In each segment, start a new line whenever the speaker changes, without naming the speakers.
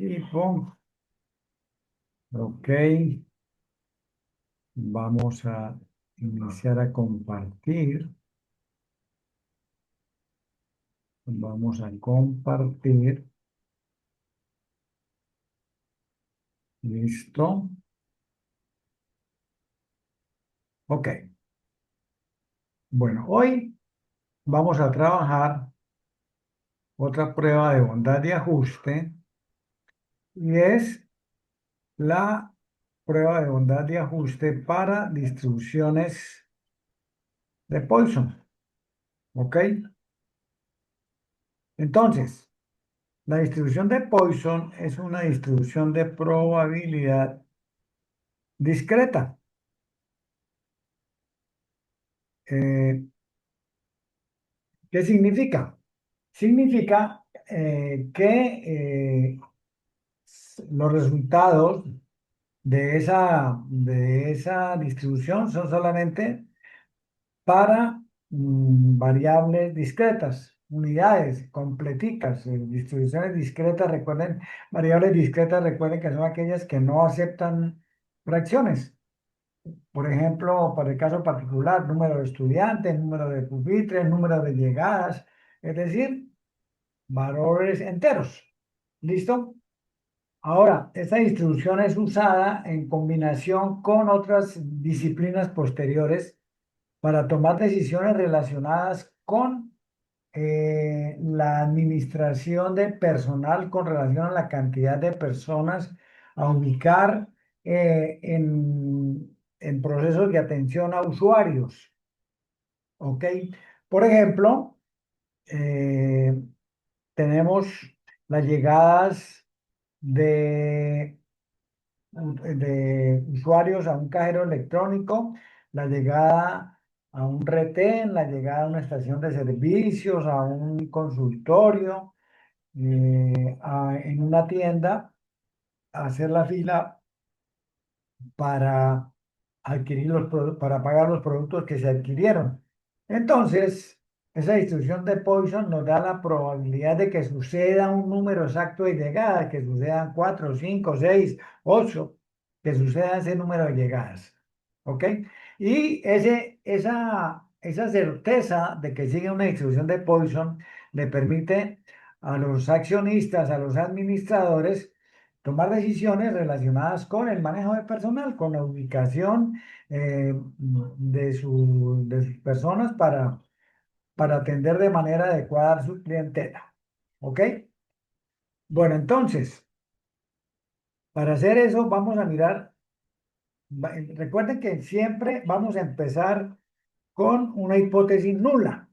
equipo. Ok, vamos a iniciar a compartir. Vamos a compartir. Listo. Ok. Bueno, hoy vamos a trabajar otra prueba de bondad de ajuste y es la prueba de bondad de ajuste para distribuciones de Poisson. ¿Ok? Entonces, la distribución de Poisson es una distribución de probabilidad discreta. Eh, ¿Qué significa? Significa que los resultados de esa distribución son solamente para variables discretas, unidades completicas, distribuciones discretas, recuerden, variables discretas, recuerden que son aquellas que no aceptan fracciones. Por ejemplo, para el caso particular, número de estudiantes, número de pupitres, número de llegadas, es decir, valores enteros. ¿Listo? Ahora, esta distribución es usada en combinación con otras disciplinas posteriores para tomar decisiones relacionadas con la administración de personal con relación a la cantidad de personas a ubicar en procesos de atención a usuarios. ¿Ok? Por ejemplo, eh, tenemos las llegadas de, de usuarios a un cajero electrónico, la llegada a un retén, la llegada a una estación de servicios, a un consultorio, en una tienda, hacer la fila para para pagar los productos que se adquirieron. Entonces, esa distribución de Poisson nos da la probabilidad de que suceda un número exacto de llegadas, que sucedan 4, 5, 6, 8, que suceda ese número de llegadas. ¿Ok? Y esa certeza de que sigue una distribución de Poisson le permite a los accionistas, a los administradores, tomar decisiones relacionadas con el manejo de personal, con la ubicación de sus personas para atender de manera adecuada a su clientela. ¿Ok? Bueno, entonces, para hacer eso vamos a mirar, recuerden que siempre vamos a empezar con una hipótesis nula.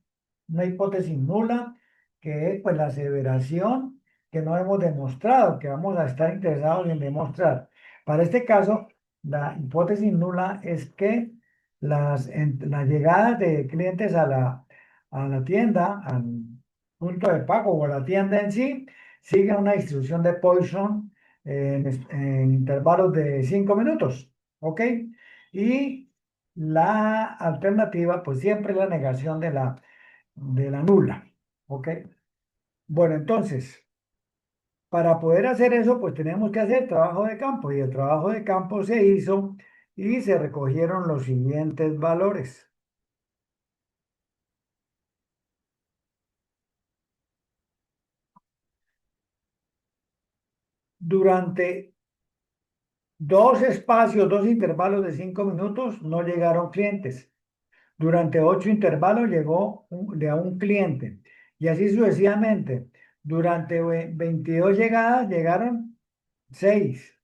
Una hipótesis nula que es pues la aseveración que no hemos demostrado, que vamos a estar interesados en demostrar. Para este caso, la hipótesis nula es que las llegadas de clientes a la tienda, al punto de pago o a la tienda en sí, siguen una distribución de Poisson en intervalos de 5 minutos. ¿Ok? Y la alternativa, pues siempre es la negación de la nula. ¿Ok? Bueno, entonces, para poder hacer eso, pues tenemos que hacer trabajo de campo. Y el trabajo de campo se hizo y se recogieron los siguientes valores. Durante dos intervalos de 5 minutos, no llegaron clientes. Durante 8 intervalos llegó de a un cliente. Y así sucesivamente. Durante 22 llegadas llegaron 6.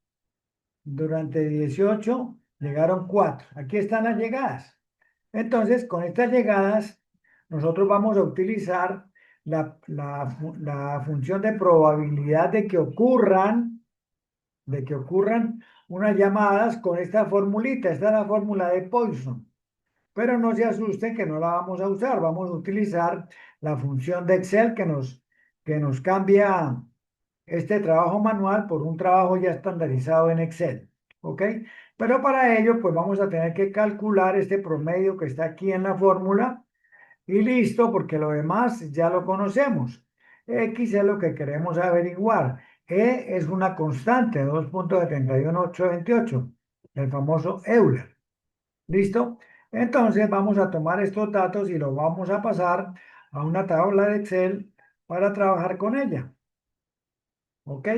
Durante 18 llegaron 4. Aquí están las llegadas. Entonces, con estas llegadas, nosotros vamos a utilizar la función de probabilidad de que ocurran unas llamadas con esta formulita. Esta es la fórmula de Poisson. Pero no se asusten que no la vamos a usar. Vamos a utilizar la función de Excel que nos cambia este trabajo manual por un trabajo ya estandarizado en Excel. ¿Ok? Pero para ello, pues vamos a tener que calcular este promedio que está aquí en la fórmula y listo, porque lo demás ya lo conocemos. X es lo que queremos averiguar, E es una constante, 2,71828, el famoso Euler. ¿Listo? Entonces vamos a tomar estos datos y los vamos a pasar a una tabla de Excel para trabajar con ella. ¿Ok?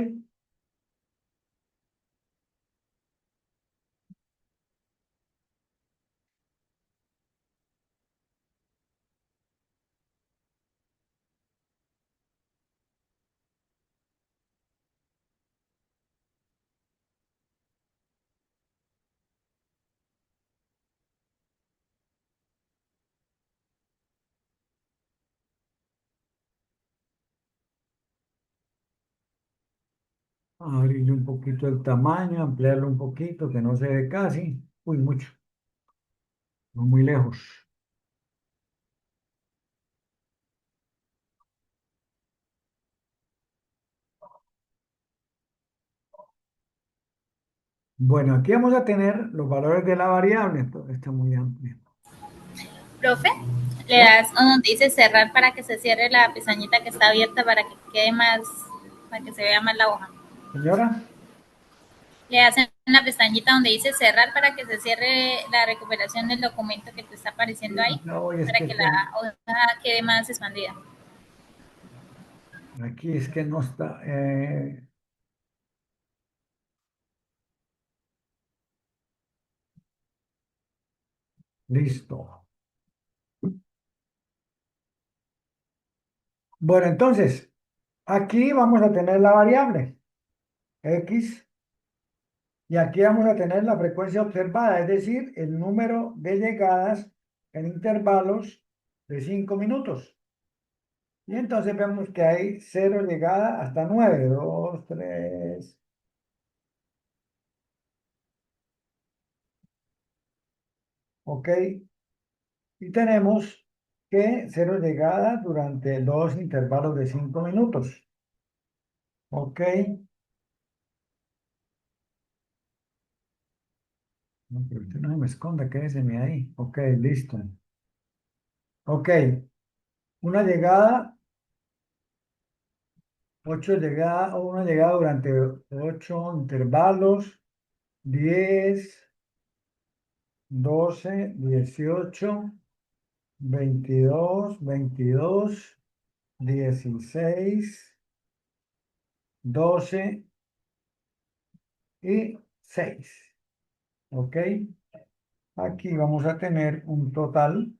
Abrirle un poquito el tamaño, ampliarlo un poquito, que no se ve casi. Uy, mucho, no muy lejos. Bueno, aquí vamos a tener los valores de la variable, entonces está muy amplio.
Profe, le
¿Ya?
das donde dice cerrar para que se cierre la pestañita que está abierta para que quede más, para que se vea más la hoja.
Señora,
Le hacen una pestañita donde dice cerrar para que se cierre la recuperación del documento que te está apareciendo ahí,
no, es
para
que
que la hoja quede más expandida.
aquí es que no está. Listo. Bueno, entonces, aquí vamos a tener la variable X y aquí vamos a tener la frecuencia observada, es decir, el número de llegadas en intervalos de 5 minutos. Y entonces vemos que hay 0 llegada hasta 9, 2, 3. ¿Ok? Y tenemos que 0 llegada durante dos intervalos de 5 minutos. ¿Ok? No, pero usted no se me esconda, quédeseme ahí. Ok, listo. Ok, una llegada, 8 llegadas, o una llegada durante 8 intervalos, 10, 12, 18, 22, 22, 16, 12 y 6. ¿Ok? Aquí vamos a tener un total,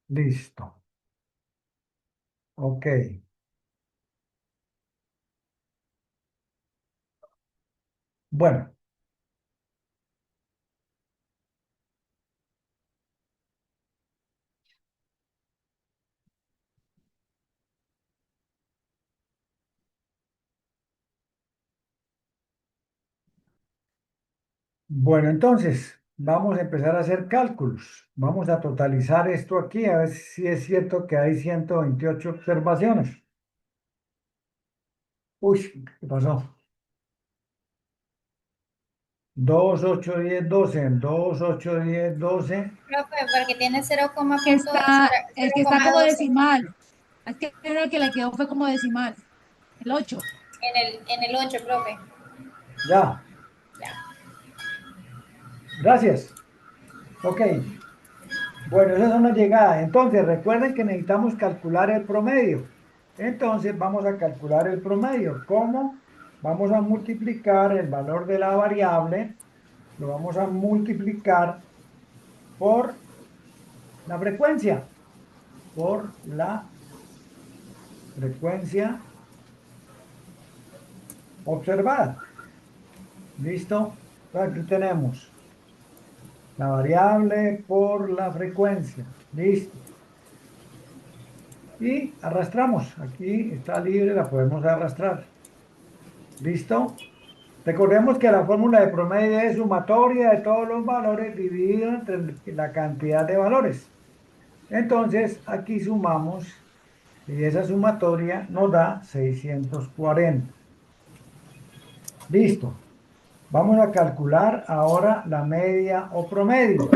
listo. Ok. Bueno, bueno, entonces vamos a empezar a hacer cálculos. Vamos a totalizar esto aquí, a ver si es cierto que hay 128 observaciones. Uy, ¿qué pasó? 2, 8, 10, 12, 2, 8, 10, 12.
Profe, porque tiene
Es que está como
0,12
decimal. Es que el que le quedó fue como decimal. El 8.
en el 8, profe.
Ya,
Ya.
gracias. Ok, bueno, esa es una llegada. Entonces, recuerden que necesitamos calcular el promedio. Entonces, vamos a calcular el promedio. ¿Cómo? Vamos a multiplicar el valor de la variable, lo vamos a multiplicar por la frecuencia, por la frecuencia observada. ¿Listo? Aquí tenemos la variable por la frecuencia. Listo. Y arrastramos. Aquí está libre, la podemos arrastrar. ¿Listo? Recordemos que la fórmula de promedio es sumatoria de todos los valores dividido entre la cantidad de valores. Entonces, aquí sumamos y esa sumatoria nos da 640. Listo. Vamos a calcular ahora la media o promedio.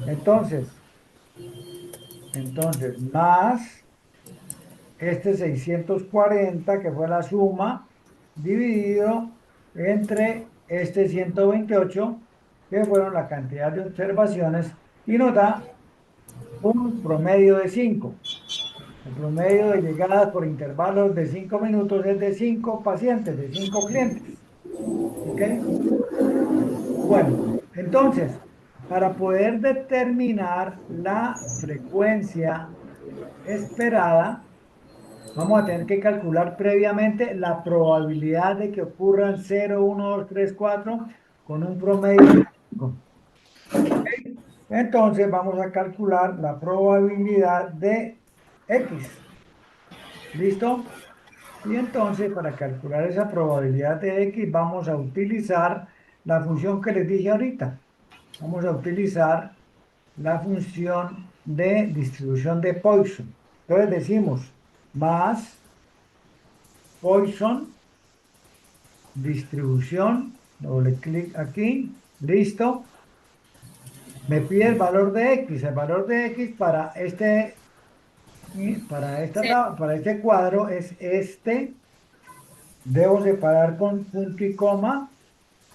Entonces, Entonces, más este 640 que fue la suma, dividido entre este 128 que fueron la cantidad de observaciones, y nos da un promedio de 5. El promedio de llegadas por intervalos de 5 minutos es de 5 pacientes, de 5 clientes. ¿Ok? Bueno, entonces, para poder determinar la frecuencia esperada, vamos a tener que calcular previamente la probabilidad de que ocurran 0, 1, 2, 3, 4 con un promedio de 5. ¿Ok? Entonces vamos a calcular la probabilidad de X. ¿Listo? Y entonces para calcular esa probabilidad de X vamos a utilizar la función que les dije ahorita. Vamos a utilizar la función de distribución de Poisson. Entonces decimos más Poisson, distribución, doble clic aquí, listo. Me pide el valor de X. El valor de X para este cuadro es este. Debo separar con punto y coma.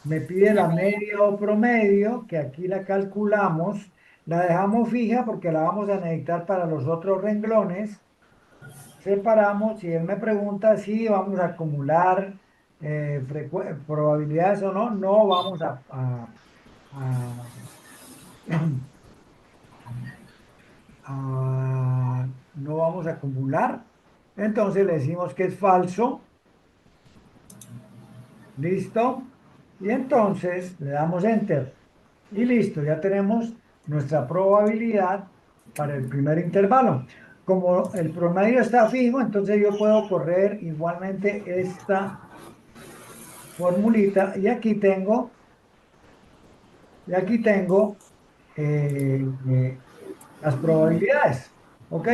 Me pide
La
la
media.
media o promedio, que aquí la calculamos. La dejamos fija porque la vamos a necesitar para los otros renglones. Separamos, si él me pregunta si vamos a acumular probabilidades o no, no vamos a- no vamos a acumular. Entonces le decimos que es falso. ¿Listo? Y entonces le damos enter. Y listo, ya tenemos nuestra probabilidad para el primer intervalo. Como el promedio está fijo, entonces yo puedo correr igualmente esta formulita y aquí tengo las probabilidades, ¿ok?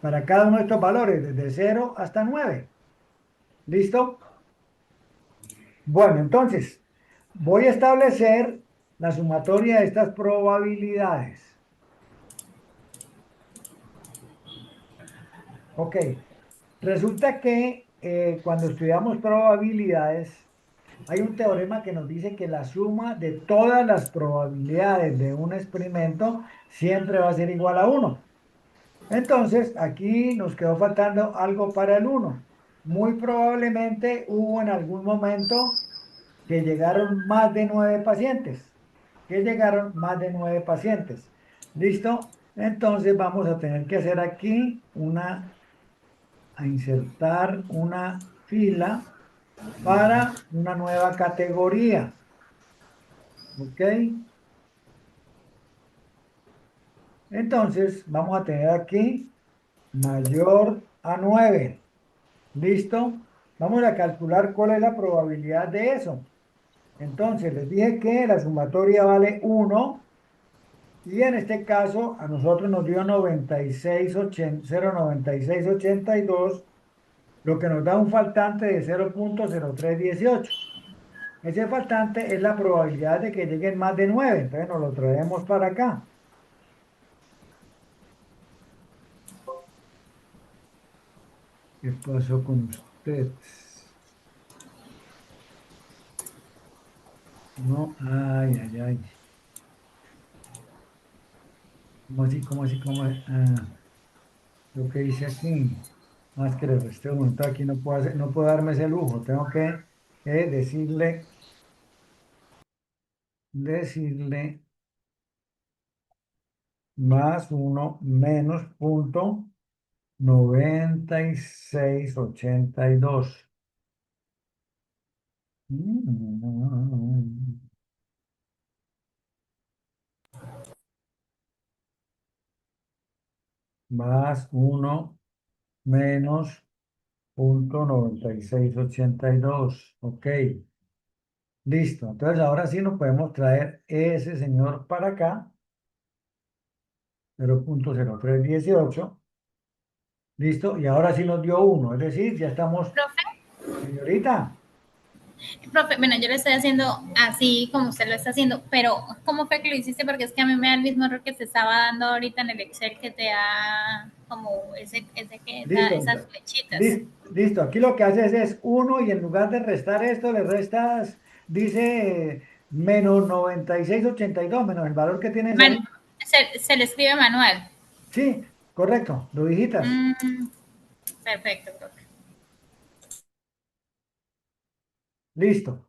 Para cada uno de estos valores, desde 0 hasta 9. ¿Listo? Bueno, entonces voy a establecer la sumatoria de estas probabilidades. Ok, resulta que cuando estudiamos probabilidades, hay un teorema que nos dice que la suma de todas las probabilidades de un experimento siempre va a ser igual a 1. Entonces, aquí nos quedó faltando algo para el 1. Muy probablemente hubo en algún momento que llegaron más de 9 pacientes, ¿Listo? Entonces vamos a tener que hacer aquí a insertar una fila para una nueva categoría. ¿Ok? Entonces vamos a tener aquí mayor a 9. ¿Listo? Vamos a calcular cuál es la probabilidad de eso. Entonces les dije que la sumatoria vale 1. Y en este caso, a nosotros nos dio 0,9682, lo que nos da un faltante de 0,0318. Ese faltante es la probabilidad de que lleguen más de 9. Entonces nos lo traemos para acá. ¿Qué pasó con usted? No, ay, ay, ay. ¿Cómo así, cómo así, cómo así? Lo que dice aquí. Más que le resté un momento aquí, no puedo darme ese lujo. Tengo que decirle más uno menos punto 9682. Más uno menos punto 9682. Ok, listo. Entonces ahora sí nos podemos traer ese señor para acá, 0,0318. Listo, y ahora sí nos dio uno, es decir, ya estamos,
Profe,
señorita.
Profe, bueno, yo lo estoy haciendo así como usted lo está haciendo, pero ¿cómo fue que lo hiciste? Porque es que a mí me da el mismo error que te estaba dando ahorita en el Excel que te da como ese que da
Listo,
esas flechitas.
listo. Aquí lo que haces es uno y en lugar de restar esto, le restas, dice menos 96,82 menos el valor que tienes
Man,
ahí.
se le escribe manual.
Sí, correcto, lo digitas.
Mm, perfecto, profe.
Listo,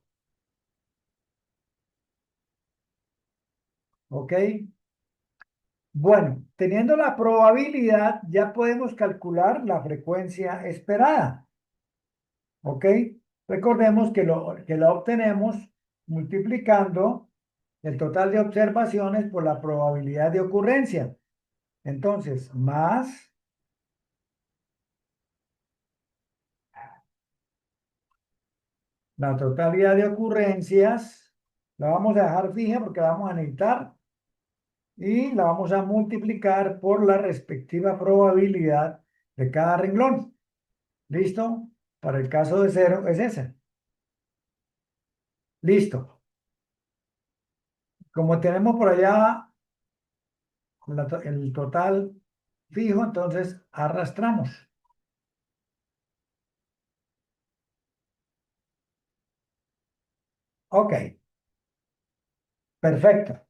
¿ok? Bueno, teniendo la probabilidad, ya podemos calcular la frecuencia esperada, ¿ok? Recordemos que la obtenemos multiplicando el total de observaciones por la probabilidad de ocurrencia. Entonces, más la totalidad de ocurrencias, la vamos a dejar fija porque la vamos a necesitar y la vamos a multiplicar por la respectiva probabilidad de cada renglón. ¿Listo? Para el caso de cero es esa. Listo. Como tenemos por allá el total fijo, entonces arrastramos. Ok, perfecto.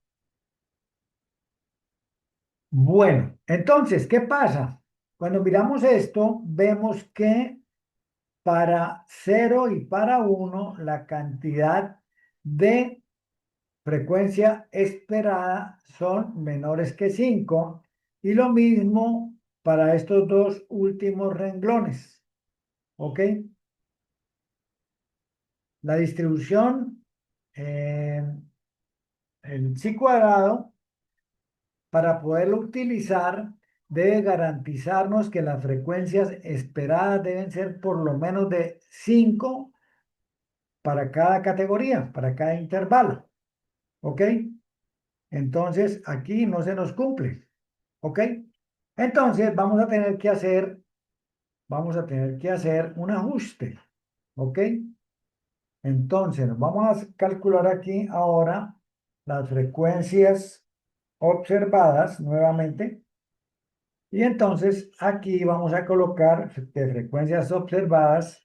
Bueno, entonces, ¿qué pasa? Cuando miramos esto, vemos que para cero y para uno la cantidad de frecuencia esperada son menores que 5 y lo mismo para estos dos últimos renglones. ¿Ok? La distribución en chi cuadrado, para poderlo utilizar, debe garantizarnos que las frecuencias esperadas deben ser por lo menos de 5 para cada categoría, para cada intervalo. ¿Ok? Entonces, aquí no se nos cumple. ¿Ok? Entonces, vamos a tener que hacer un ajuste. ¿Ok? Entonces, vamos a calcular aquí ahora las frecuencias observadas nuevamente. Y entonces aquí vamos a colocar de frecuencias observadas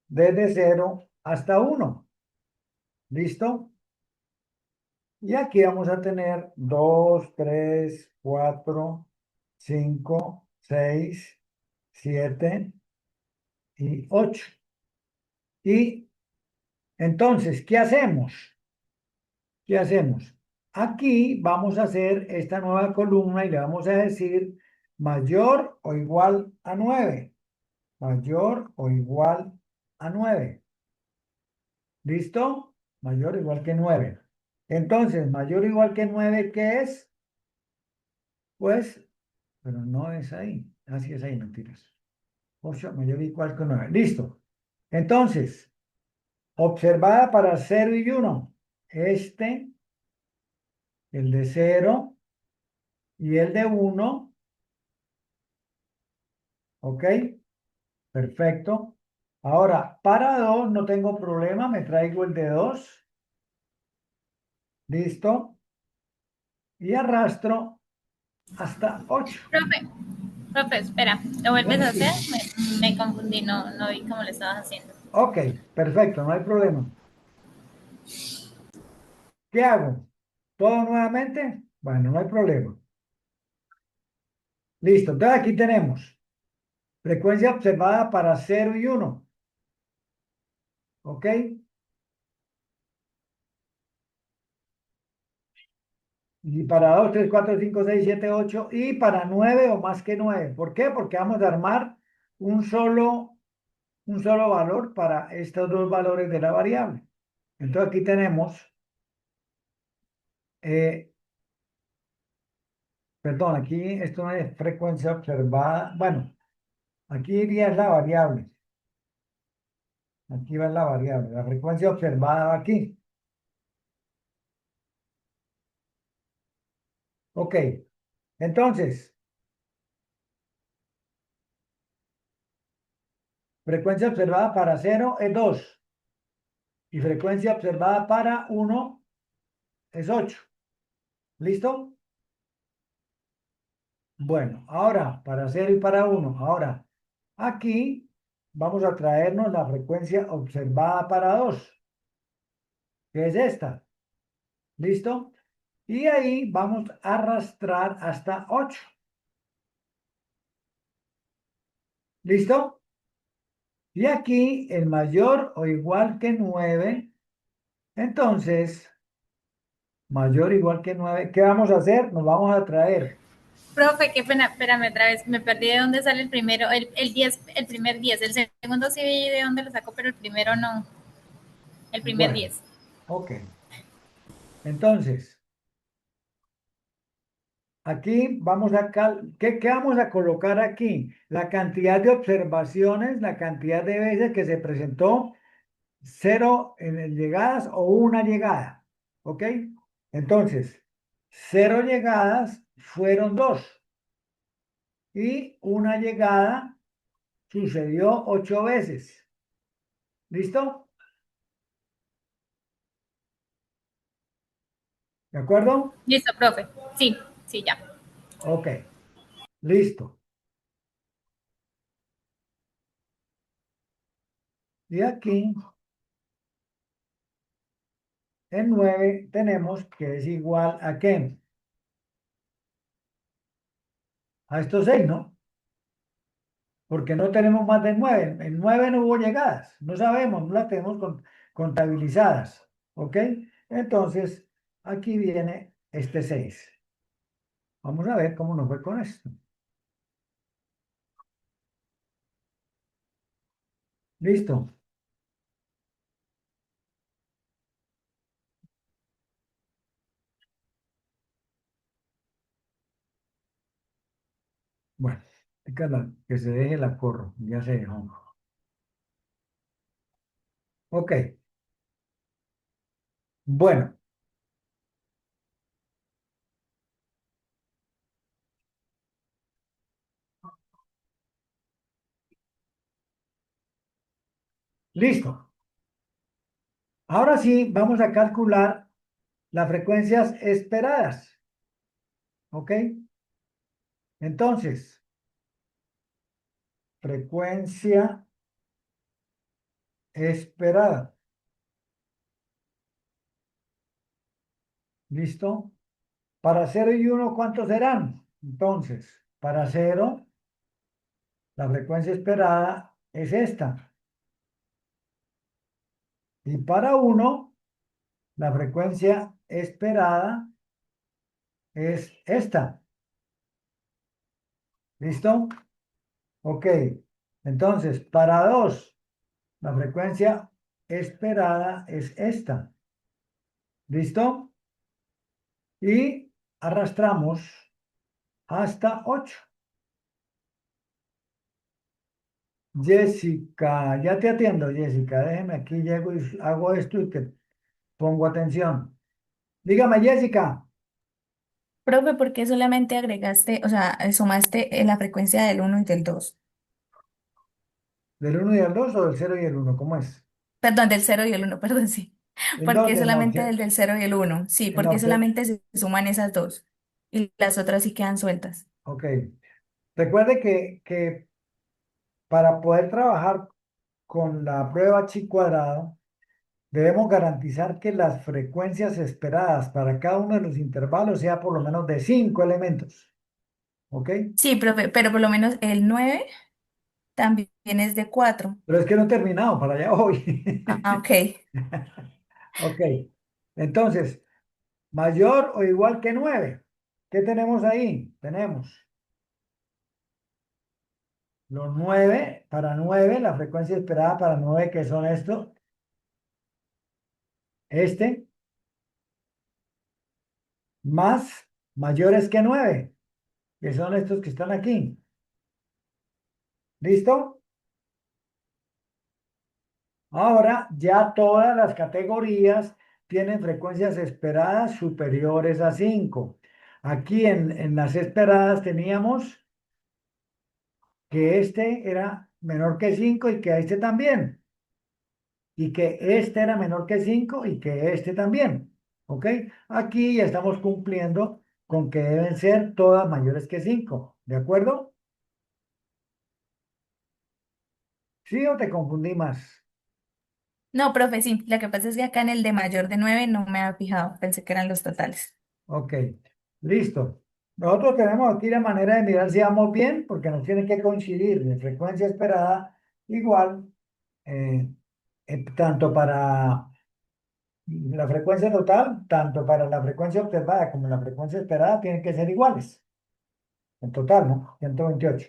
desde cero hasta uno. ¿Listo? Y aquí vamos a tener 2, 3, 4, 5, 6, 7 y 8. Y entonces, ¿qué hacemos? ¿Qué hacemos? Aquí vamos a hacer esta nueva columna y le vamos a decir mayor o igual a 9. Mayor o igual a 9. ¿Listo? Mayor o igual que 9. Entonces, mayor o igual que 9, ¿qué es? Pues, pero no es ahí. Así es ahí, mentiras. 8 mayor o igual que 9. Listo. Entonces, observada para cero y uno. Este, el de cero y el de uno. ¿Ok? Perfecto. Ahora, para 2 no tengo problema. Me traigo el de 2. Listo. Y arrastro hasta 8.
Profe, profe, espera, ¿lo vuelves a hacer?
Sí.
Me confundí, no vi cómo lo estabas haciendo.
Ok, perfecto, no hay problema. ¿Qué hago? ¿Todo nuevamente? Bueno, no hay problema. Listo, entonces aquí tenemos frecuencia observada para cero y uno. ¿Ok? Y para 2, 3, 4, 5, 6, 7, 8 y para 9 o más que 9. ¿Por qué? Porque vamos a armar un solo, un solo valor para estos dos valores de la variable. Entonces aquí tenemos, eh, perdón, aquí esto no es frecuencia observada. Bueno, aquí iría es la variable. Aquí va la variable. La frecuencia observada va aquí. Ok. Entonces, frecuencia observada para cero es 2. y frecuencia observada para 1 es 8. ¿Listo? Bueno, ahora para 0 y para 1. Ahora, aquí vamos a traernos la frecuencia observada para 2, que es esta. ¿Listo? Y ahí vamos a arrastrar hasta 8. ¿Listo? Y aquí el mayor o igual que 9. Entonces, mayor o igual que 9. ¿Qué vamos a hacer? Nos vamos a traer.
Profe, qué pena, espérame otra vez, me perdí de dónde sale el primero, el 10, el primer 10, el segundo sí vi de dónde lo sacó, pero el primero no, el primer
Bueno,
10.
ok. Entonces, aquí vamos a... ¿Qué vamos a colocar aquí? La cantidad de observaciones, la cantidad de veces que se presentó 0 en llegadas o una llegada. ¿Ok? Entonces, 0 llegadas fueron 2 y una llegada sucedió 8 veces. ¿Listo? ¿De acuerdo?
Listo, profe. Sí, sí, ya.
Ok, listo. Y aquí en 9 tenemos que es igual a ¿qué? A estos 6, ¿no? Porque no tenemos más de 9. En 9 no hubo llegadas. No sabemos, no las tenemos contabilizadas. ¿Ok? Entonces, aquí viene este 6. Vamos a ver cómo nos fue con esto. ¿Listo? Bueno, que se deje la corro. Ya se dejó. Ok. Bueno, listo. Ahora sí, vamos a calcular las frecuencias esperadas. ¿Ok? Entonces, frecuencia esperada. ¿Listo? Para 0 y 1, ¿cuántos serán? Entonces, para 0, la frecuencia esperada es esta. Y para 1, la frecuencia esperada es esta. ¿Listo? Ok. Entonces, para 2, la frecuencia esperada es esta. ¿Listo? Y arrastramos hasta 8. Jessica, ya te atiendo, Jessica. Déjeme aquí, llego y hago esto y te pongo atención. Dígame, Jessica,
Profe, ¿por qué solamente agregaste, o sea, sumaste la frecuencia del uno y del 2?
¿del 1 y el 2 o del 0 y el 1? ¿Cómo es?
Perdón, del cero y el uno, perdón, sí.
¿En
¿Por qué
dónde?
solamente del cero y el uno? Sí,
En la
porque solamente se suman esas dos y las otras sí quedan sueltas.
Ok. Recuerde que para poder trabajar con la prueba chi cuadrado, debemos garantizar que las frecuencias esperadas para cada uno de los intervalos sea por lo menos de 5 elementos. ¿Ok?
Sí, profe, pero por lo menos el 9 también es de 4.
Pero es que no he terminado, para allá voy.
Ok.
Ok. Entonces, mayor o igual que 9. ¿Qué tenemos ahí? Tenemos los 9 para 9, la frecuencia esperada para 9, que son estos, este, más mayores que 9, que son estos que están aquí. ¿Listo? Ahora ya todas las categorías tienen frecuencias esperadas superiores a 5. Aquí en las esperadas teníamos que este era menor que 5 y que este también. y que este era menor que 5 y que este también. ¿Ok? Aquí ya estamos cumpliendo con que deben ser todas mayores que 5. ¿De acuerdo? ¿Sí o te confundí más?
No, profe, sí. Lo que pasa es que acá en el de mayor de 9 no me había fijado. Pensé que eran los totales.
Ok, listo. Nosotros tenemos aquí la manera de mirar si vamos bien, porque nos tiene que coincidir de frecuencia esperada igual, eh, tanto para la frecuencia total, tanto para la frecuencia observada como la frecuencia esperada, tienen que ser iguales. En total, ¿no? 128.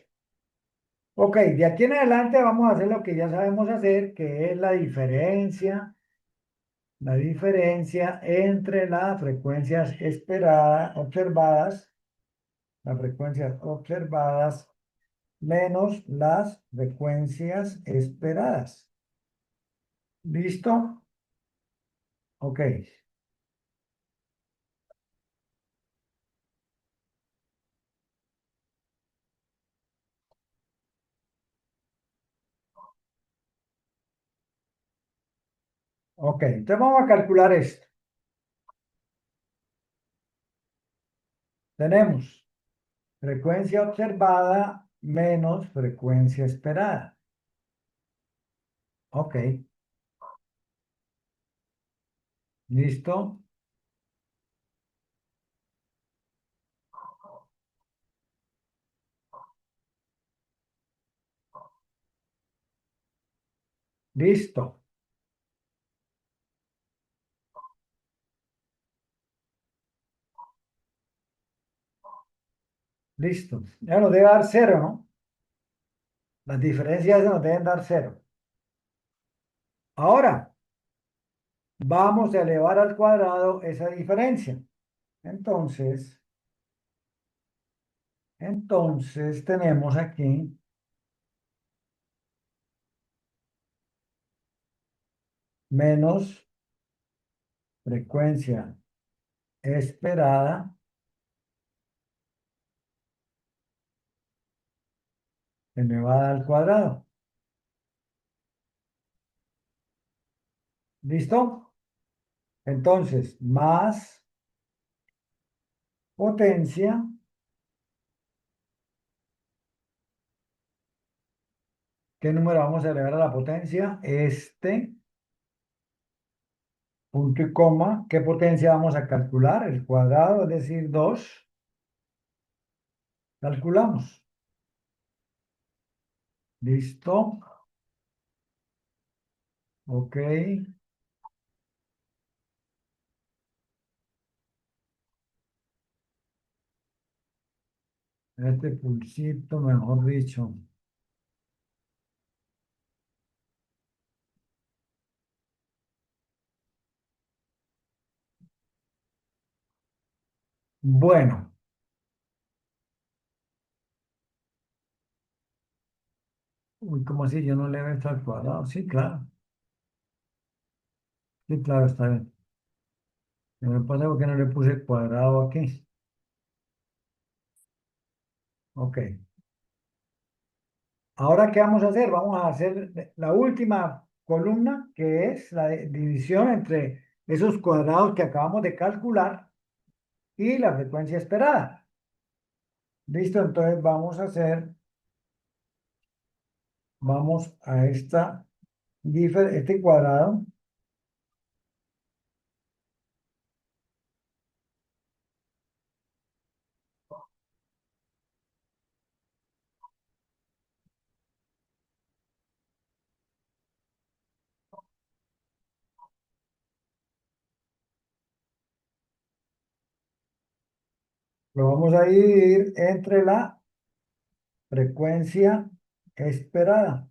Ok, de aquí en adelante vamos a hacer lo que ya sabemos hacer, que es la diferencia entre las frecuencias esperadas, observadas, las frecuencias observadas menos las frecuencias esperadas. ¿Listo? Ok. Ok, entonces vamos a calcular esto. Tenemos frecuencia observada menos frecuencia esperada. Ok, ¿listo? Listo, listo. Ya nos debe dar cero, ¿no? Las diferencias nos deben dar cero. Ahora, vamos a elevar al cuadrado esa diferencia. Entonces, entonces tenemos aquí menos frecuencia esperada elevada al cuadrado. ¿Listo? Entonces, más potencia, ¿qué número vamos a elevar a la potencia? Este, punto y coma, ¿qué potencia vamos a calcular? El cuadrado, es decir, 2. Calculamos. ¿Listo? Ok. Este pulsito, mejor dicho. Bueno, uy, ¿cómo así? Yo no le veo esto al cuadrado. Sí, claro. Sí, claro, está bien. Me pasa porque no le puse cuadrado aquí. Ok. Ahora, ¿qué vamos a hacer? Vamos a hacer la última columna, que es la división entre esos cuadrados que acabamos de calcular y la frecuencia esperada. ¿Listo? Entonces vamos a este cuadrado, lo vamos a dividir entre la frecuencia esperada.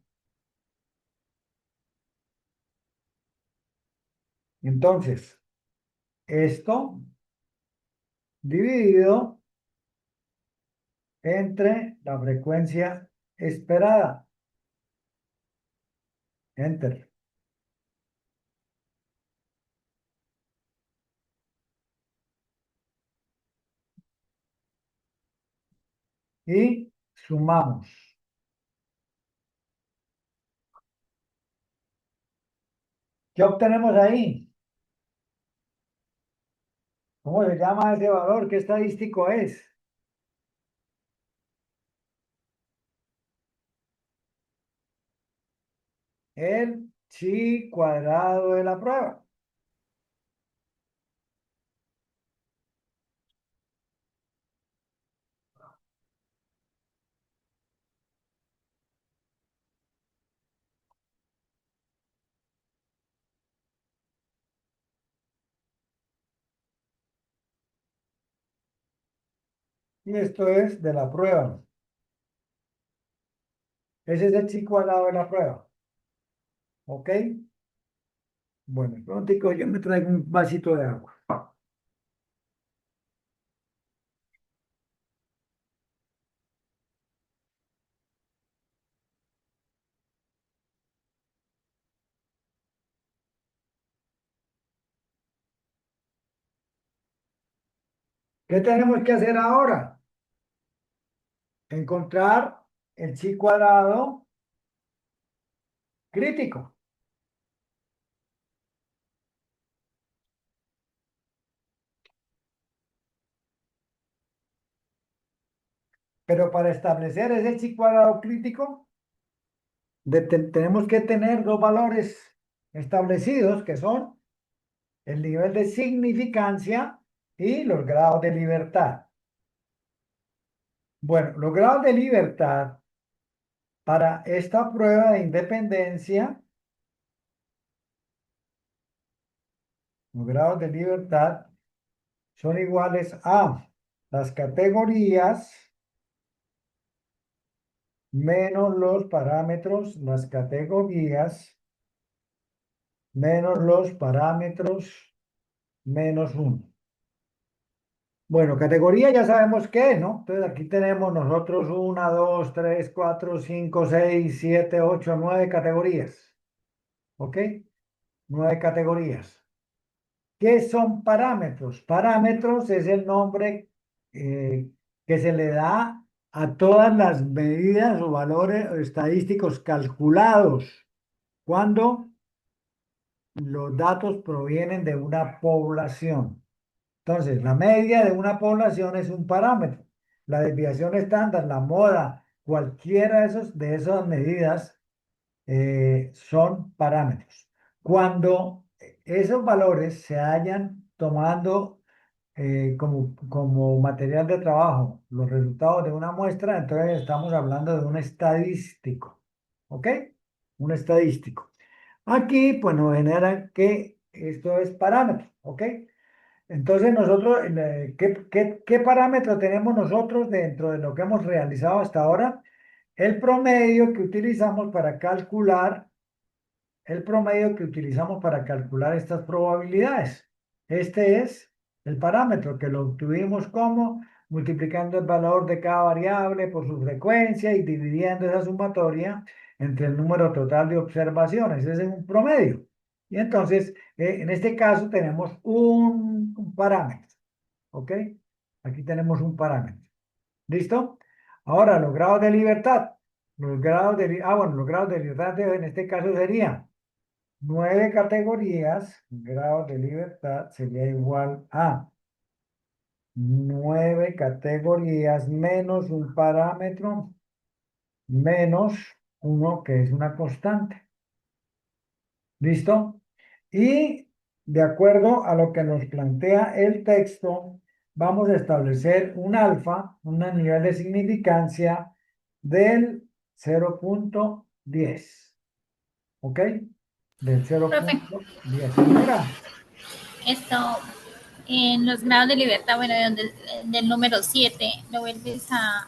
Entonces, esto dividido entre la frecuencia esperada. Enter. Y sumamos. ¿Qué obtenemos ahí? ¿Cómo se llama ese valor? ¿Qué estadístico es? El chi cuadrado de la prueba. Y esto es de la prueba. Ese es el chi cuadrado de la prueba. ¿Ok? Bueno, pronto yo me traigo un vasito de agua. ¿Qué tenemos que hacer ahora? Encontrar el chi cuadrado crítico. Pero para establecer ese chi cuadrado crítico, tenemos que tener dos valores establecidos, que son el nivel de significancia y los grados de libertad. Bueno, los grados de libertad para esta prueba de independencia, los grados de libertad son iguales a las categorías menos los parámetros, las categorías menos los parámetros menos 1. Bueno, categoría ya sabemos qué es, ¿no? Entonces aquí tenemos nosotros 1, 2, 3, 4, 5, 6, 7, 8, 9 categorías. ¿Ok? 9 categorías. ¿Qué son parámetros? Parámetros es el nombre que se le da a todas las medidas o valores estadísticos calculados cuando los datos provienen de una población. Entonces, la media de una población es un parámetro. La desviación estándar, la moda, cualquiera de esas medidas son parámetros. Cuando esos valores se hayan tomando como material de trabajo los resultados de una muestra, entonces estamos hablando de un estadístico. ¿Ok? Un estadístico. Aquí, pues nos genera que esto es parámetro. ¿Ok? Entonces nosotros, ¿qué parámetro tenemos nosotros dentro de lo que hemos realizado hasta ahora? El promedio que utilizamos para calcular el promedio que utilizamos para calcular estas probabilidades. Este es el parámetro que lo obtuvimos como multiplicando el valor de cada variable por su frecuencia y dividiendo esa sumatoria entre el número total de observaciones. Ese es un promedio. Y entonces, en este caso tenemos un parámetro. ¿Ok? Aquí tenemos un parámetro. ¿Listo? Ahora, los grados de libertad. Los grados de libertad en este caso serían 9 categorías, grados de libertad sería igual a 9 categorías menos un parámetro menos uno que es una constante. ¿Listo? Y de acuerdo a lo que nos plantea el texto, vamos a establecer un alfa, un nivel de significancia del 0,10. ¿Ok? Del
Profe,
0,10. Señora.
esto en los grados de libertad, bueno, del número 7, ¿lo vuelves a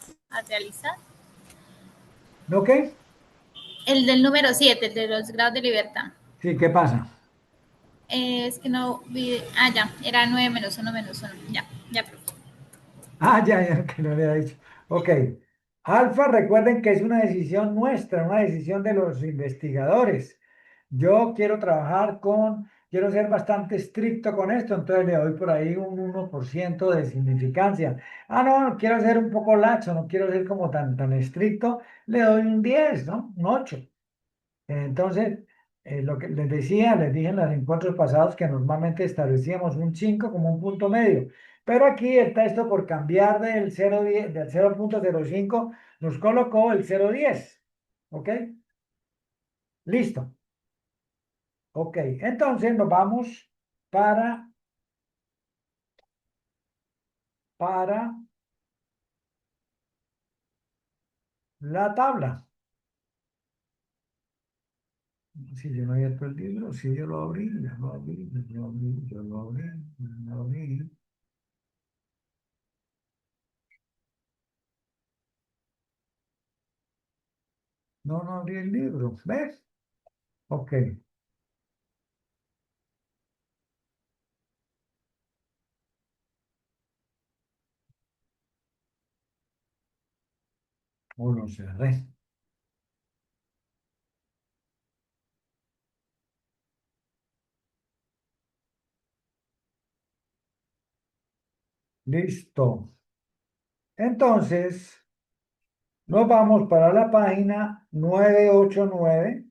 realizar?
¿No qué?
El del número 7, el de los grados de libertad.
Sí, ¿qué pasa?
Es que no vi. Ah, ya, era 9 menos uno menos uno. Ya, ya, profe.
Ah, ya, que no le ha dicho. Ok. Alfa, recuerden que es una decisión nuestra, una decisión de los investigadores. Yo quiero ser bastante estricto con esto, entonces le doy por ahí un 1% de significancia. Ah, no, no quiero ser un poco laxo, no quiero ser como tan estricto, le doy un 10, ¿no? Un 8. Entonces, lo que les decía, les dije en los encuentros pasados que normalmente establecíamos un 5 como un punto medio. Pero aquí el texto por cambiar del 0,10, del 0,05 nos colocó el 0,10. ¿Ok? Listo. Ok. Entonces nos vamos para, para la tabla. Si yo no había abierto el libro, si yo lo abrí, yo lo abrí, yo lo abrí, yo lo abrí, yo lo abrí. No, no abrí el libro. ¿Ves? Ok. O lo cerré. Listo. Entonces, nos vamos para la página 989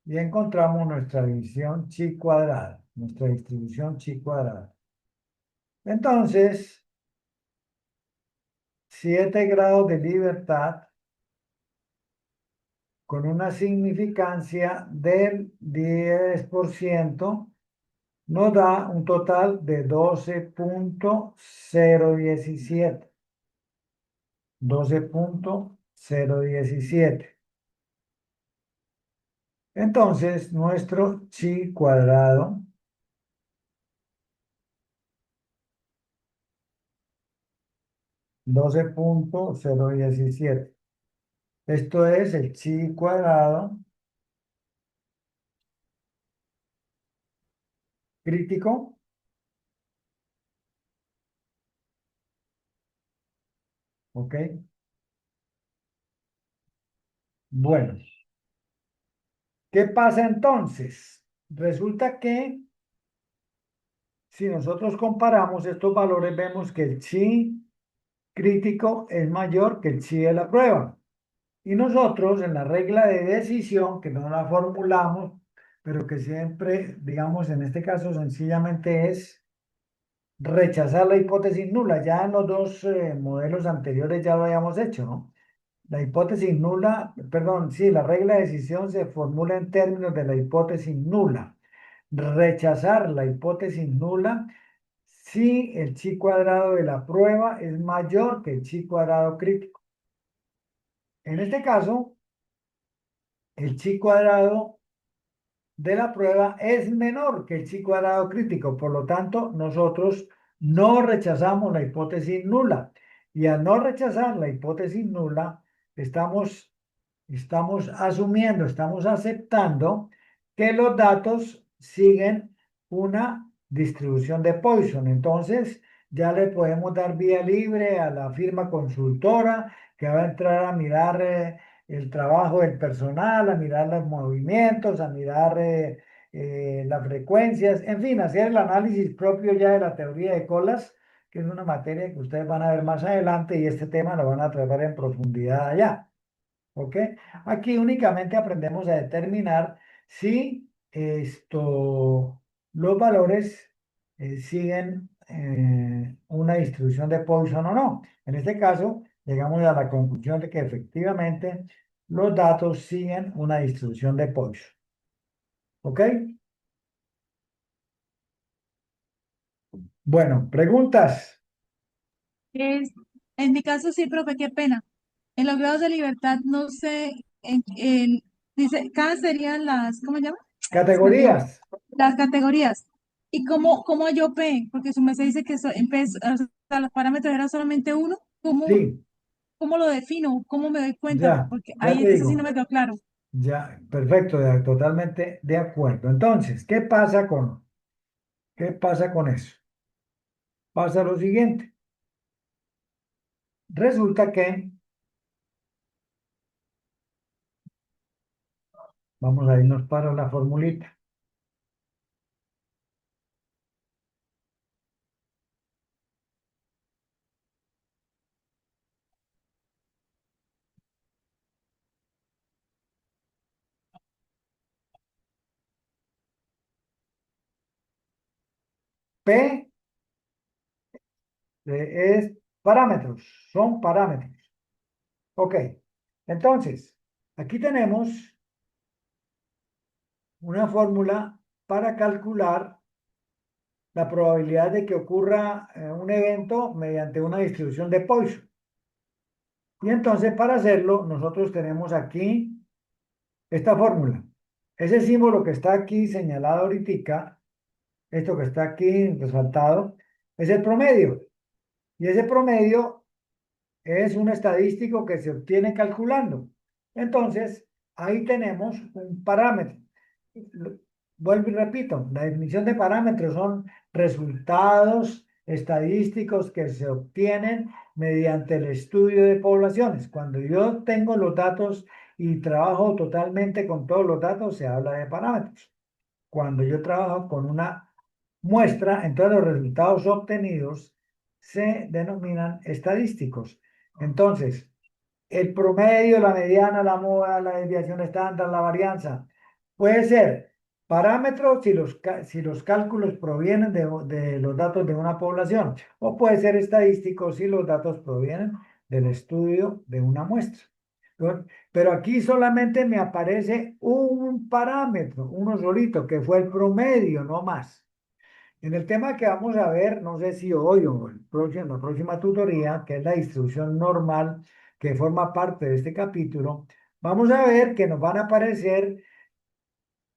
y encontramos nuestra división chi cuadrada, nuestra distribución chi cuadrada. Entonces, 7 grados de libertad con una significancia del 10% nos da un total de 12,017. 12,017. Entonces, nuestro chi cuadrado 12,017. Esto es el chi cuadrado crítico. ¿Ok? Bueno, ¿qué pasa entonces? Resulta que si nosotros comparamos estos valores, vemos que el chi crítico es mayor que el chi de la prueba. Y nosotros en la regla de decisión, que no la formulamos, pero que siempre, digamos, en este caso sencillamente es rechazar la hipótesis nula. Ya en los dos modelos anteriores ya lo habíamos hecho, ¿no? La hipótesis nula, perdón, sí, la regla de decisión se formula en términos de la hipótesis nula. Rechazar la hipótesis nula si el chi cuadrado de la prueba es mayor que el chi cuadrado crítico. En este caso, el chi cuadrado de la prueba es menor que el chi cuadrado crítico. Por lo tanto, nosotros no rechazamos la hipótesis nula. Y al no rechazar la hipótesis nula, estamos asumiendo, estamos aceptando que los datos siguen una distribución de Poisson. Entonces, ya le podemos dar vía libre a la firma consultora que va a entrar a mirar el trabajo del personal, a mirar los movimientos, a mirar las frecuencias, en fin, hacer el análisis propio ya de la teoría de colas, que es una materia que ustedes van a ver más adelante y este tema lo van a tratar en profundidad allá. ¿Ok? Aquí únicamente aprendemos a determinar si los valores siguen una distribución de Poisson o no. En este caso, llegamos a la conclusión de que efectivamente los datos siguen una distribución de Poisson. ¿Ok? Bueno, preguntas.
Es, en mi caso sí, profe, qué pena. En los grados de libertad, no sé, dice, cada serían las, ¿cómo se llama? Se me olvidó.
Categorías.
Las categorías. ¿Y cómo yo P? Porque su merced dice que o sea, los parámetros eran solamente uno.
Sí,
¿Cómo lo defino? ¿Cómo me doy cuenta? Porque
ya
ahí
te
eso sí no
digo.
me quedó claro.
Ya, perfecto, totalmente de acuerdo. Entonces, qué pasa con eso? Pasa lo siguiente. Resulta que, vamos a irnos para la formulita. P es parámetros, son parámetros. Ok, entonces, aquí tenemos una fórmula para calcular la probabilidad de que ocurra un evento mediante una distribución de Poisson. Y entonces, para hacerlo, nosotros tenemos aquí esta fórmula. Ese símbolo que está aquí señalado ahorita, esto que está aquí resaltado, es el promedio. Y ese promedio es un estadístico que se obtiene calculando. Entonces, ahí tenemos un parámetro. Vuelvo y repito, la definición de parámetros son resultados estadísticos que se obtienen mediante el estudio de poblaciones. Cuando yo tengo los datos y trabajo totalmente con todos los datos, se habla de parámetros. Cuando yo trabajo con una muestra, entonces los resultados obtenidos se denominan estadísticos. Entonces, el promedio, la mediana, la moda, la desviación estándar, la varianza, puede ser parámetros si los cálculos provienen de los datos de una población, o puede ser estadístico si los datos provienen del estudio de una muestra. Pero aquí solamente me aparece un parámetro, uno solito, que fue el promedio, no más. En el tema que vamos a ver, no sé si hoy o la próxima tutoría, que es la distribución normal, que forma parte de este capítulo, vamos a ver que nos van a aparecer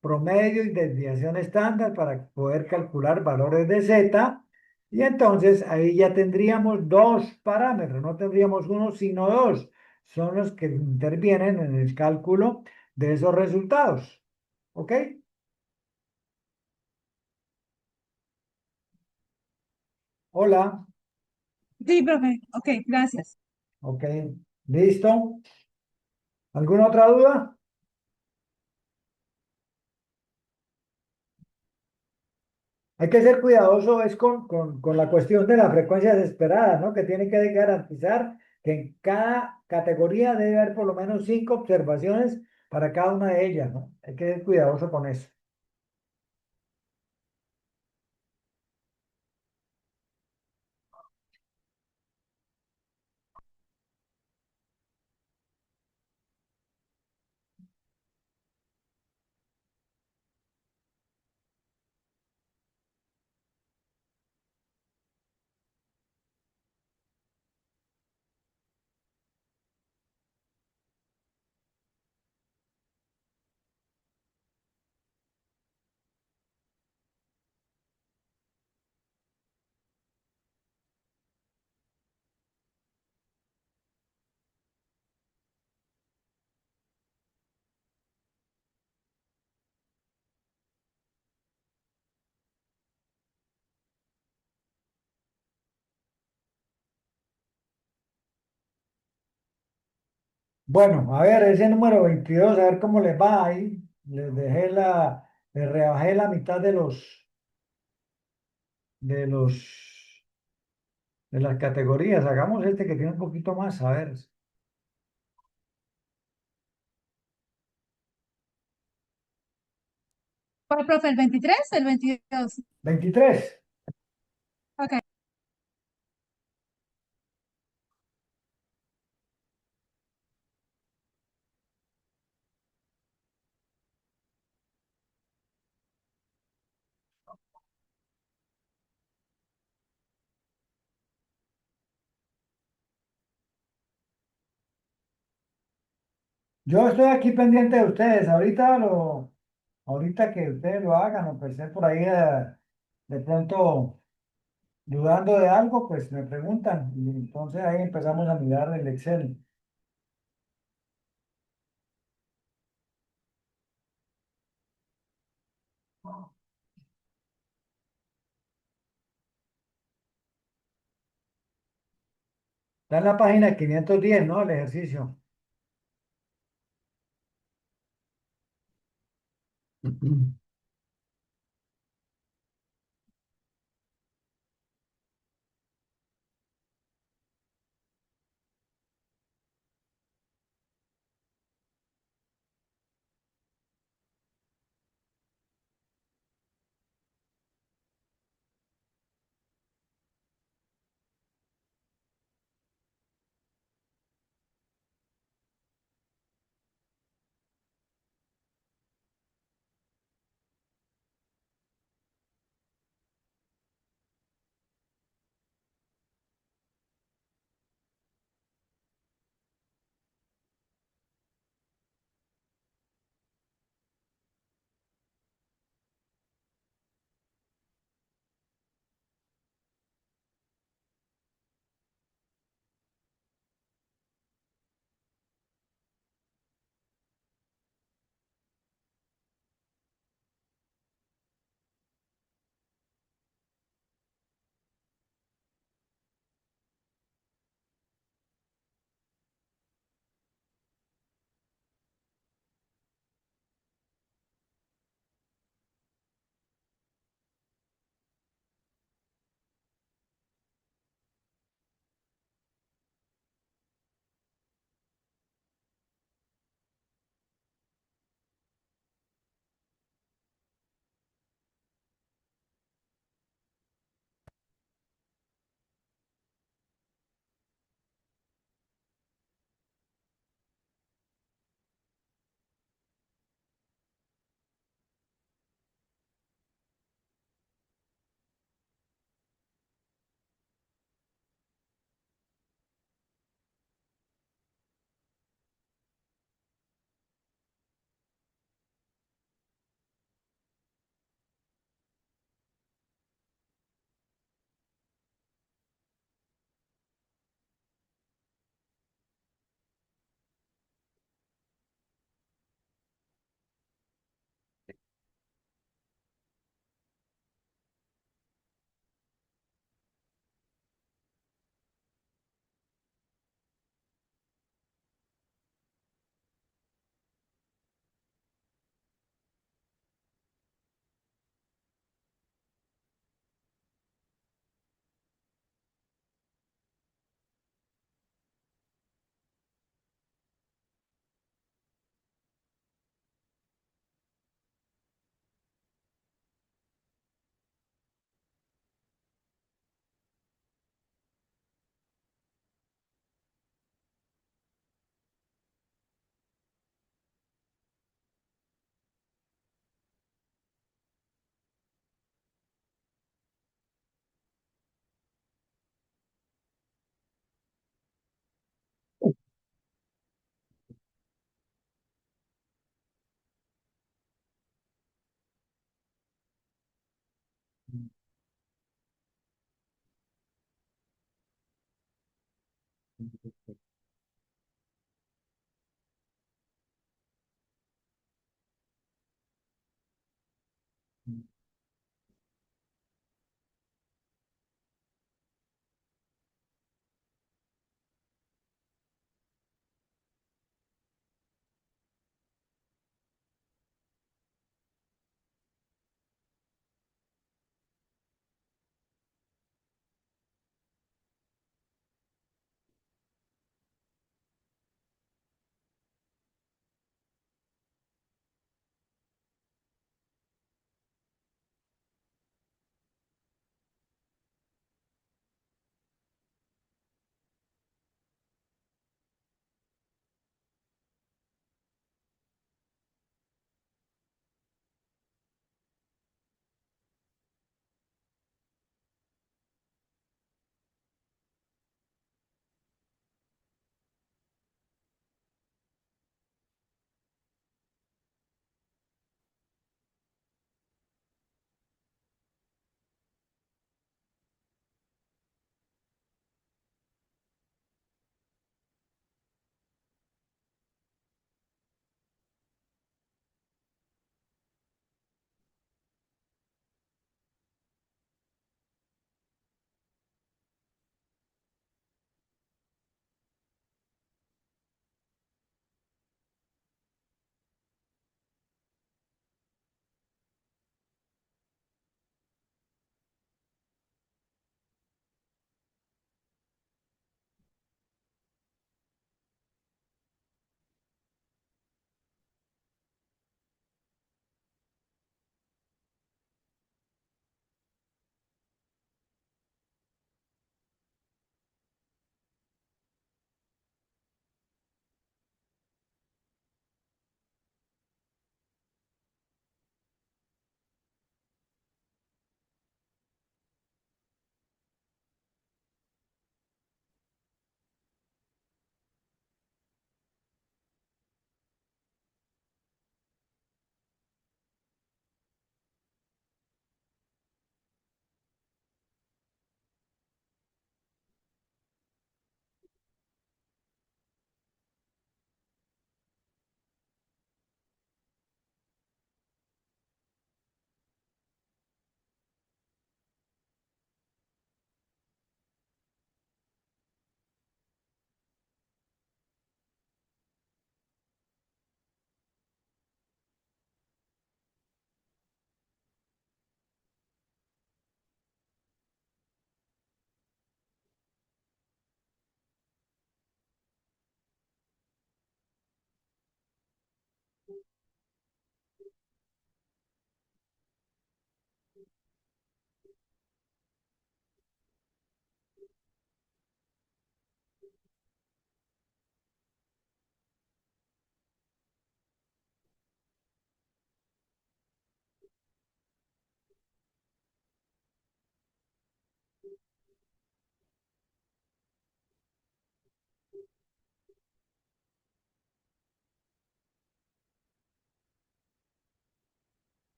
promedio y desviación estándar para poder calcular valores de Z. Y entonces ahí ya tendríamos dos parámetros, no tendríamos uno, sino dos. Son los que intervienen en el cálculo de esos resultados. ¿Ok? Hola.
Sí, profe. Ok, gracias.
¿Ok? ¿Listo? ¿Alguna otra duda? Hay que ser cuidadoso es con la cuestión de las frecuencias esperadas, ¿no? Que tiene que garantizar que en cada categoría debe haber por lo menos 5 observaciones para cada una de ellas, ¿no? Hay que ser cuidadoso con eso. Bueno, a ver, ese número 22, a ver cómo les va ahí. Les rebajé la mitad de los, de las categorías. Hagamos este que tiene un poquito más, a ver.
¿Cuál, profe? ¿El 23 o el 22?
23.
Ok.
Yo estoy aquí pendiente de ustedes. Ahorita que ustedes lo hagan o que estén por ahí de pronto dudando de algo, pues me preguntan. Y entonces ahí empezamos a mirar el Excel. Está en la página 510, ¿no? El ejercicio.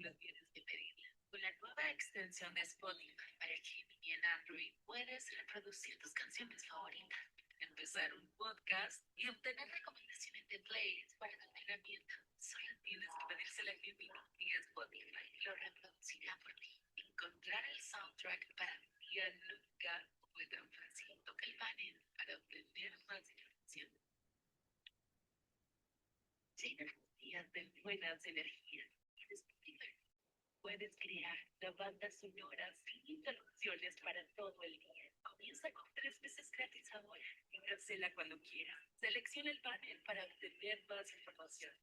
solo tienes que pedirla. Con la nueva extensión de Spotify para Jimmy y en Android, puedes reproducir tus canciones favoritas, empezar un podcast y obtener recomendaciones de playlists para tu entrenamiento. Solo tienes que pedírsela a Jimmy y Spotify lo reproducirá por ti. Encontrar el soundtrack para mi día nunca fue tan fácil. Toca el panel para obtener más información. Llena tus días de buenas energías y descubrir. Puedes crear la banda sonora sin interrupciones para todo el día. Comienza con 3 meses gratis ahora y cancela cuando quieras. Selecciona el panel para obtener más información.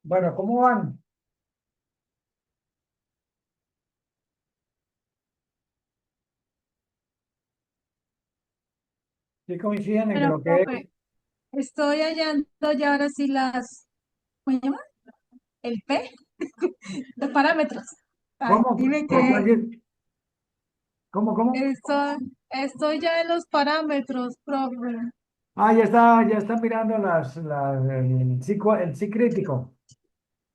Bueno, ¿cómo van? ¿Sí coinciden en que
Bueno,
lo que es?
profe, estoy hallando ya ahora sí ¿cómo se llama? El P, los parámetros. Ay,
¿Cómo?
dime
¿Cómo,
que
cómo?
estoy ya en los parámetros, profe.
Ah, ya está mirando el sí crítico.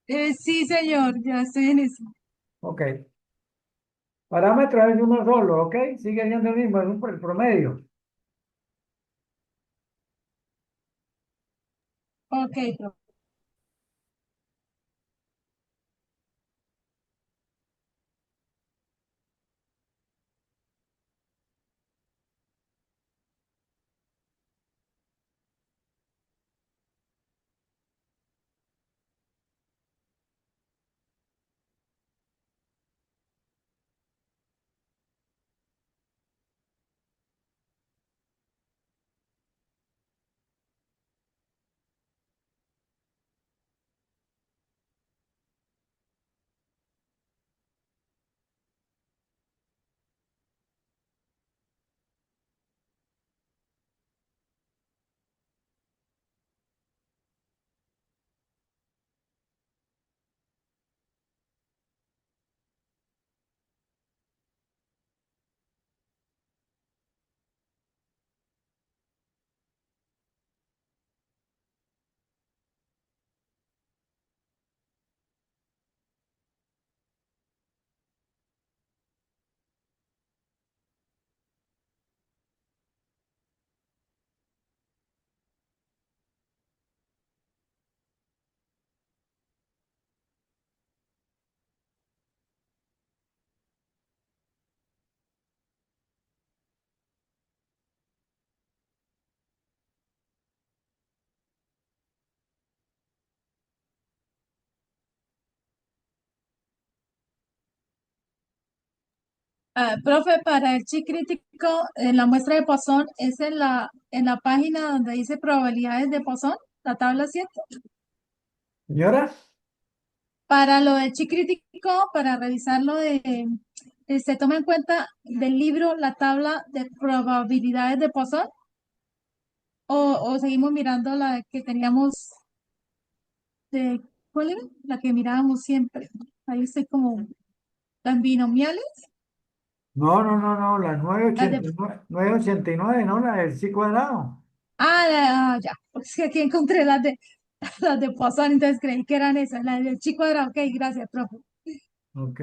Sí, señor, ya estoy en eso.
Ok. Parámetro es uno solo, ¿ok? Sigue siendo el mismo, es el promedio.
Ok, profe. Profe, para el chi crítico, en la muestra de Poisson, es en la página donde dice probabilidades de Poisson, la tabla 7.
Señora,
Para lo del chi crítico, para revisarlo se toma en cuenta del libro la tabla de probabilidades de Poisson o seguimos mirando la que teníamos de, ¿cuál era? La que mirábamos siempre. Ahí estoy como las binomiales,
no, la
las de
989, ¿no? La del sí cuadrado.
Ya, porque es que aquí encontré las de Poisson, entonces creí que eran esas, las del chi cuadrado. Ok, gracias, profe.
Ok.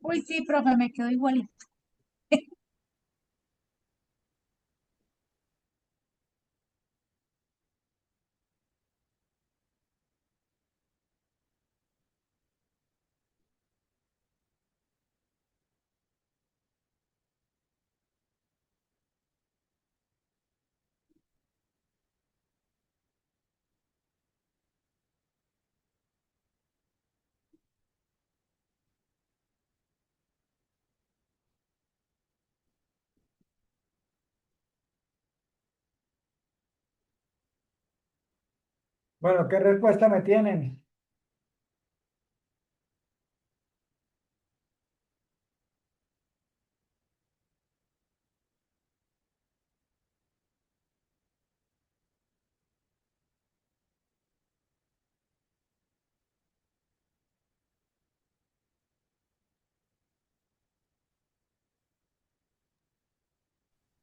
Uy, sí, profe, me quedo igualito.
Bueno, ¿qué respuesta me tienen?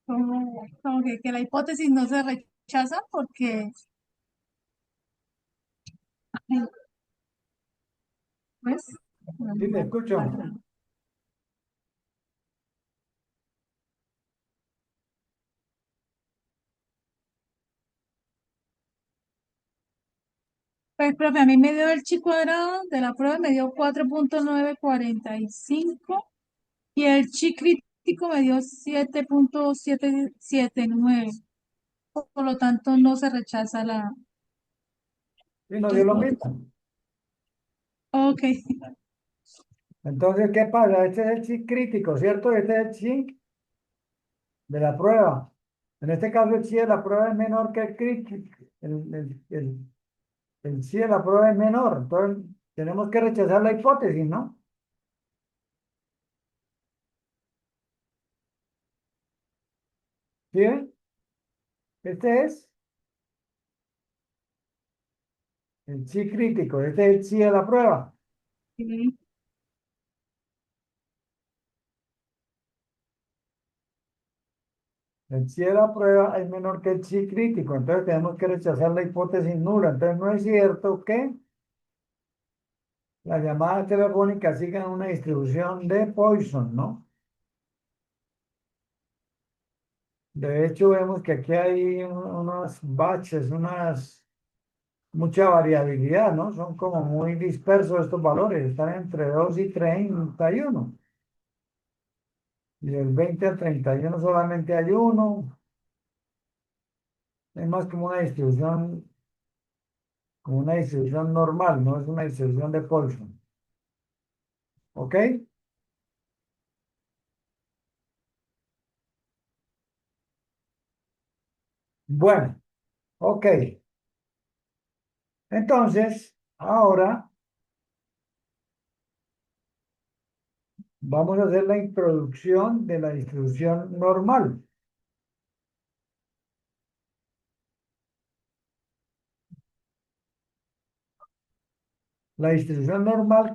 Como que la hipótesis no se rechaza porque, pues,
Sí, te escucho.
pues, profe, a mí me dio el chi cuadrado de la prueba, me dio 4.945 y el chi crítico me dio 7.779. Por lo tanto, no se rechaza la
Sí, nos dio lo
respuesta.
mismo.
Ok,
Entonces, ¿qué pasa? Este es el chip crítico, ¿cierto? Este es el chip de la prueba. En este caso, el chip de la prueba es menor que el crítico. El chip de la prueba es menor. Entonces, tenemos que rechazar la hipótesis, ¿no? ¿Sí ven? Este es el chip crítico. Este es el chip de la prueba.
ok.
El chi de la prueba es menor que el chi crítico, entonces tenemos que rechazar la hipótesis nula. Entonces no es cierto que las llamadas telefónicas sigan una distribución de Poisson, ¿no? De hecho, vemos que aquí hay unos baches, mucha variabilidad, ¿no? Son como muy dispersos estos valores, están entre 2 y 31. Y del 20 al 31 solamente hay uno. Es más como una distribución normal, no es una distribución de Poisson. ¿Ok? Bueno, ok. Entonces, ahora vamos a hacer la introducción de la distribución normal. La distribución normal